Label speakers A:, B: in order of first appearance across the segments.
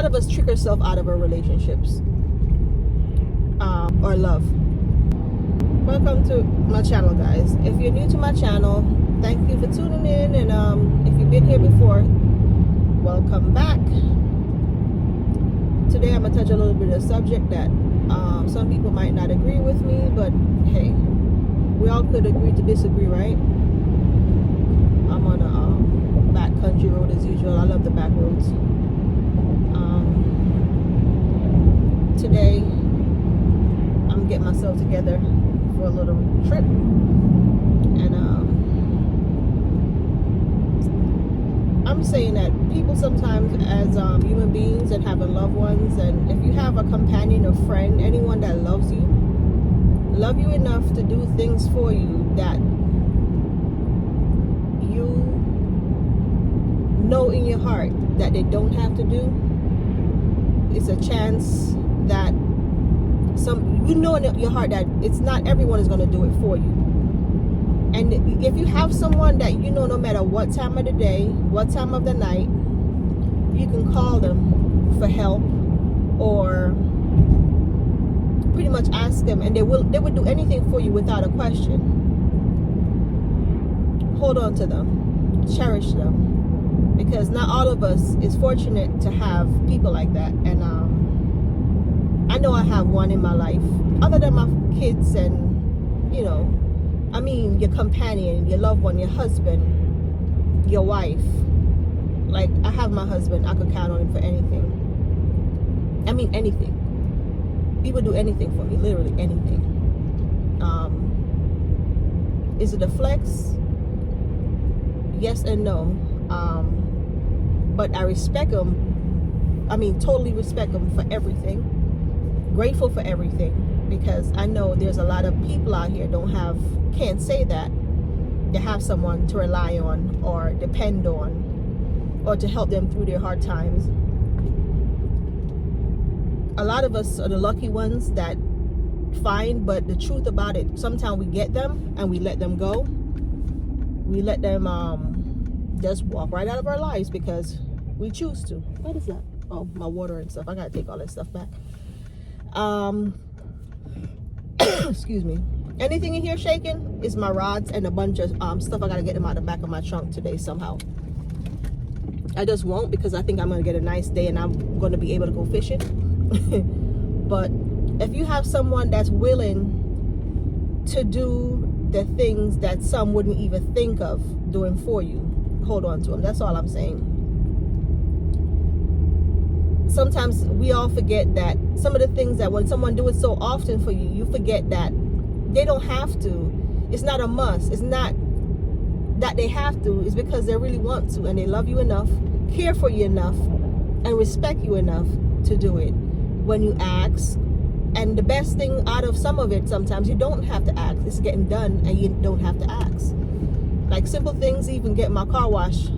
A: lot of us trick ourselves out of our relationships or love. Welcome to my channel, guys. If you're new to my channel, thank you for tuning in, and if you've been here before, welcome back. Today I'm gonna touch a little bit of a subject that some people might not agree with me, but hey, we all could agree to disagree, right? I'm on a back country road as usual. I love the back roads. Today I'm getting myself together for a little trip, and I'm saying that people sometimes, as human beings and having loved ones, and if you have a companion, a friend, anyone that loves you enough to do things for you that you know in your heart that they don't have to do, it's a chance that you know in your heart that it's not everyone is going to do it for you. And if you have someone that you know, no matter what time of the day, what time of the night, you can call them for help, or pretty much ask them, and they would do anything for you without a question. Hold on to them, cherish them, because not all of us is fortunate to have people like that. And I know I have one in my life, other than my kids and, you know, I mean, your companion, your loved one, your husband, your wife. Like, I have my husband. I could count on him for anything. I mean, anything. He would do anything for me, literally anything. Is it a flex? Yes and no. But I respect him. I mean, totally respect him for everything. Grateful for everything. Because I know there's a lot of people out here can't say that they have someone to rely on or depend on or to help them through their hard times. A lot of us are the lucky ones that find, but the truth about it, sometimes we get them and we let them go. We let them just walk right out of our lives because we choose to. What is that? Oh, my water and stuff. I gotta take all that stuff back. Excuse me. Anything in here shaking is my rods and a bunch of stuff. I gotta get them out the back of my trunk today somehow. I just won't, because I think I'm gonna get a nice day and I'm gonna be able to go fishing. But if you have someone that's willing to do the things that some wouldn't even think of doing for you, hold on to them. That's all I'm saying. Sometimes we all forget that some of the things that when someone do it so often for you, you forget that they don't have to. It's not a must. It's not that they have to. It's because they really want to, and they love you enough, care for you enough, and respect you enough to do it when you ask. And the best thing out of some of it, sometimes you don't have to ask. It's getting done and you don't have to ask. Like simple things, even get my car washed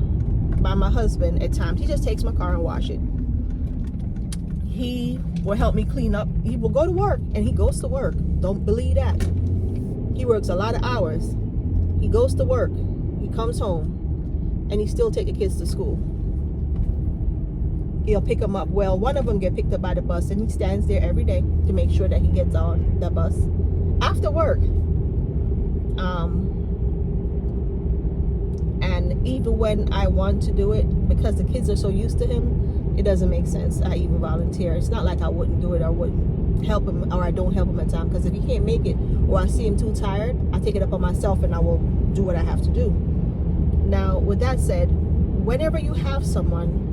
A: by my husband at times. He just takes my car and wash it. He will help me clean up. He will go to work, and he goes to work. Don't believe that. He works a lot of hours. He goes to work. He comes home, and he still take the kids to school. He'll pick them up. Well, one of them get picked up by the bus, and he stands there every day to make sure that he gets on the bus after work. And even when I want to do it, because the kids are so used to him, it doesn't make sense. I even volunteer. It's not like I wouldn't do it or wouldn't help him, or I don't help him at times. Because if he can't make it, or I see him too tired, I take it up on myself and I will do what I have to do. Now, with that said, whenever you have someone,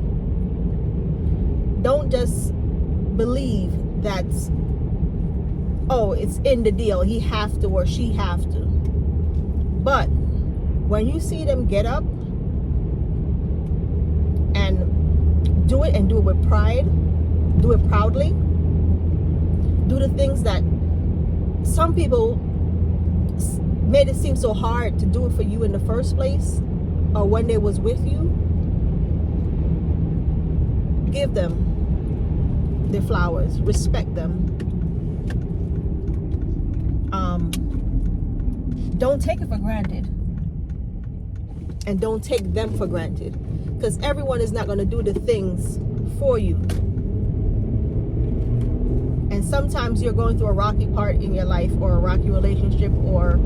A: don't just believe that, oh, it's in the deal, he have to or she have to. But when you see them get up and do it, and do it with pride, do it proudly, do the things that some people made it seem so hard to do it for you in the first place, or when they was with you, give them their flowers, respect them. Don't take it for granted, and don't take them for granted, because everyone is not going to do the things for you And sometimes you're going through a rocky part in your life, or a rocky relationship, or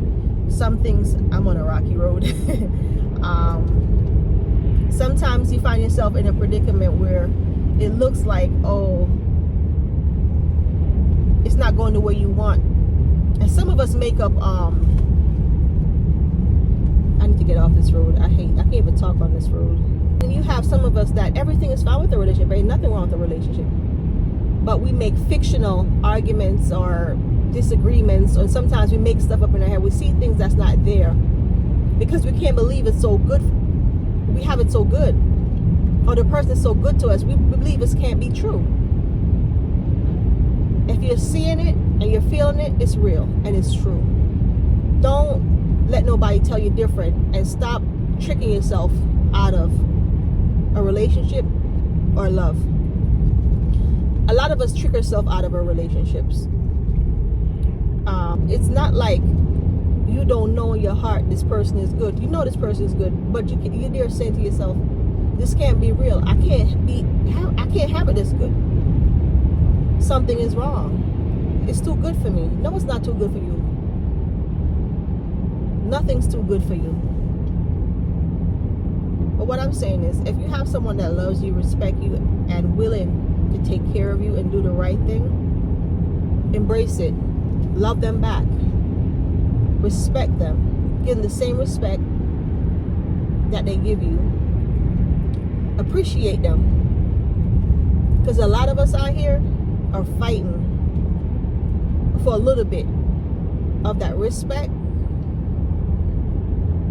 A: some things. I'm on a rocky road. Sometimes you find yourself in a predicament where it looks like, oh, it's not going the way you want. And some of us make up, I need to get off this road. I can't even talk on this road. And you have some of us that everything is fine with the relationship, ain't nothing wrong with the relationship. But we make fictional arguments or disagreements, or sometimes we make stuff up in our head. We see things that's not there because we can't believe it's so good. We have it so good, or the person is so good to us. We believe this can't be true. If you're seeing it and you're feeling it, it's real and it's true. Don't let nobody tell you different, and stop tricking yourself out of a relationship or love. A lot of us trick ourselves out of our relationships. It's not like you don't know in your heart this person is good. You know this person is good, but you're there saying to yourself, this can't be real. I can't have it this good. Something is wrong. It's too good for me. No, it's not too good for you. Nothing's too good for you. But what I'm saying is, if you have someone that loves you, respect you, and willing to take care of you and do the right thing, embrace it. Love them back. Respect them. Give them the same respect that they give you. Appreciate them. Because a lot of us out here are fighting for a little bit of that respect,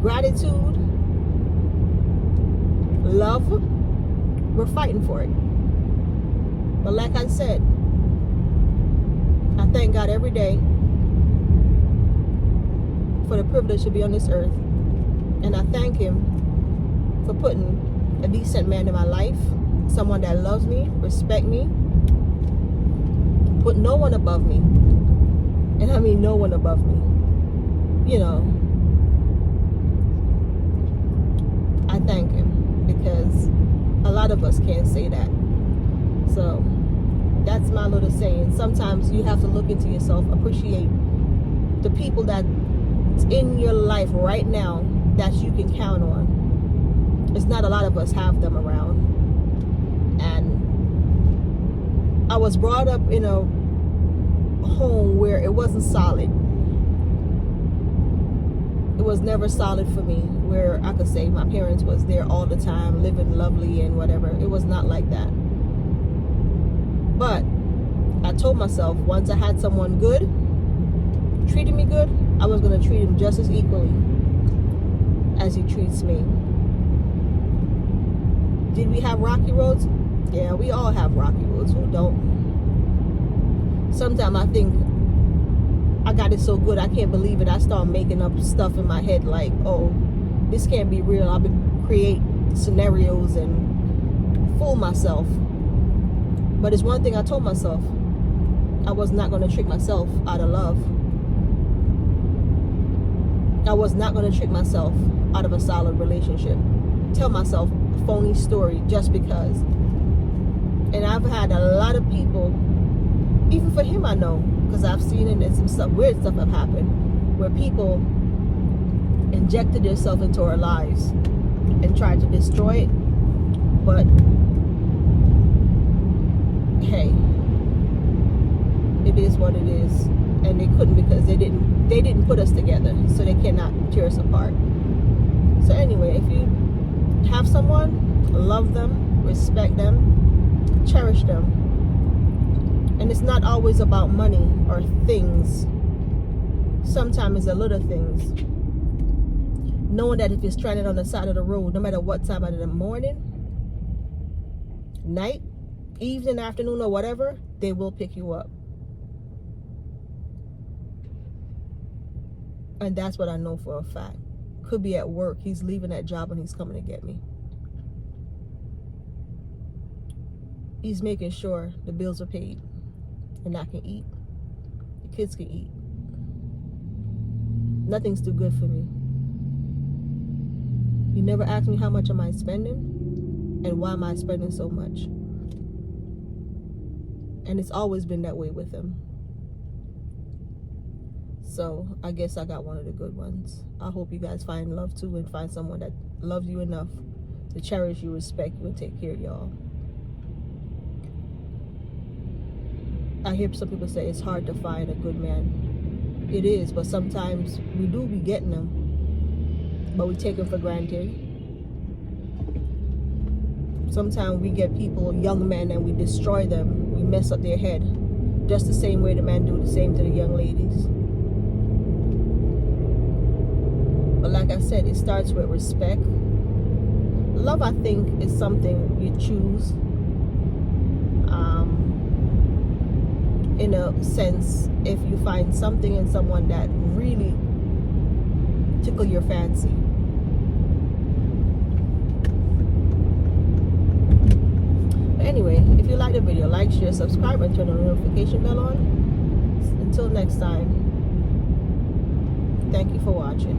A: gratitude, love. We're fighting for it. But like I said, I thank God every day for the privilege to be on this earth. And I thank Him for putting a decent man in my life, someone that loves me, respect me, put no one above me. And I mean no one above me. You know, I thank Him, because a lot of us can't say that. So that's my little saying. Sometimes you have to look into yourself, appreciate the people that's in your life right now that you can count on. It's not a lot of us have them around. And I was brought up in a home where it wasn't solid. It was never solid for me, where I could say my parents was there all the time, living lovely and whatever. It was not like that. But I told myself, once I had someone good, treating me good, I was going to treat him just as equally as he treats me. Did we have rocky roads? Yeah, we all have rocky roads. Who don't? Sometimes I think I got it so good, I can't believe it. I start making up stuff in my head like, oh, this can't be real. I'll create scenarios and fool myself. But it's one thing I told myself. I was not going to trick myself out of love. I was not going to trick myself out of a solid relationship. Tell myself a phony story just because. And I've had a lot of people, even for him I know, because I've seen it and some stuff, weird stuff have happened, where people injected themselves into our lives and tried to destroy it. But hey, it is what it is, and they couldn't, because they didn't put us together, so they cannot tear us apart. So anyway, if you have someone, love them, respect them, cherish them. And it's not always about money or things. Sometimes it's the little things. Knowing that if you're stranded on the side of the road, no matter what time of the morning, night, evening, afternoon, or whatever, they will pick you up. And that's what I know for a fact. Could be at work. He's leaving that job and he's coming to get me. He's making sure the bills are paid and I can eat. The kids can eat. Nothing's too good for me. You never ask me how much am I spending and why am I spending so much. And it's always been that way with him. So I guess I got one of the good ones. I hope you guys find love too, and find someone that loves you enough to cherish you, respect you, and take care of y'all. I hear some people say it's hard to find a good man. It is, but sometimes we do be getting them, but we take them for granted. Sometimes we get people, young men, and we destroy them. We mess up their head, just the same way the men do the same to the young ladies. But like I said, it starts with respect. Love, I think, is something you choose. In a sense, if you find something in someone that really tickle your fancy. But anyway, if you like the video, like, share, subscribe, and turn the notification bell on. Until next time, thank you for watching.